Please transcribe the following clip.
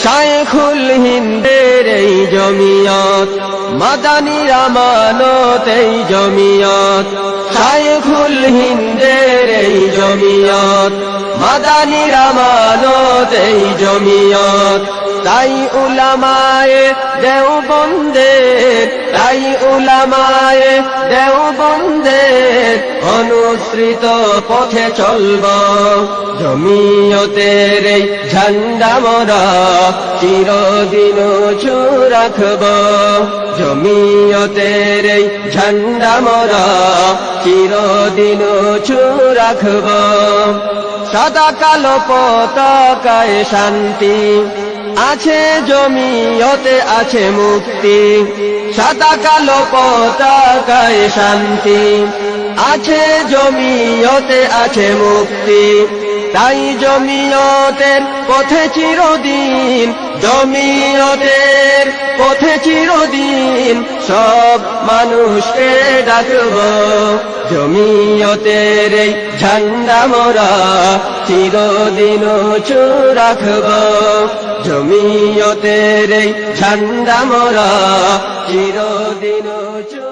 শাইখুল হিন্দের এই জমিয়ত, মাদানী আমানত এই জমিয়ত, শাইখুল হিন্দের এই জমিয়ত, মাদানী আমানত এই জমিয়ত। তাই উলামায়ে দেওবন্দের, তাই উলামায়ে দেওবন্দের অনুসৃত পথে চলব। জমিয়তের এই ঝান্ডা মোরা চিরদিন উঁচু রাখব। জমিয়তের এই ঝান্ডা মোরা চিরদিন উঁচু রাখব। সাদা কালো পতাকায় শান্তি আছে, জমিয়তে আছে মুক্তি। সাদা কালো পতাকায় শান্তি আছে, জমিয়তে আছে মুক্তি। তাই জমিয়তের পথে চিরদিন, জমিয়তের পথে চিরদিন সব মানুষকে ডাকব। জমিয়তের এই ঝান্ডা মোরা চিরদিন উঁচু রাখব। জমিয়তের এই ঝান্ডা মোরা চিরদিন উঁচু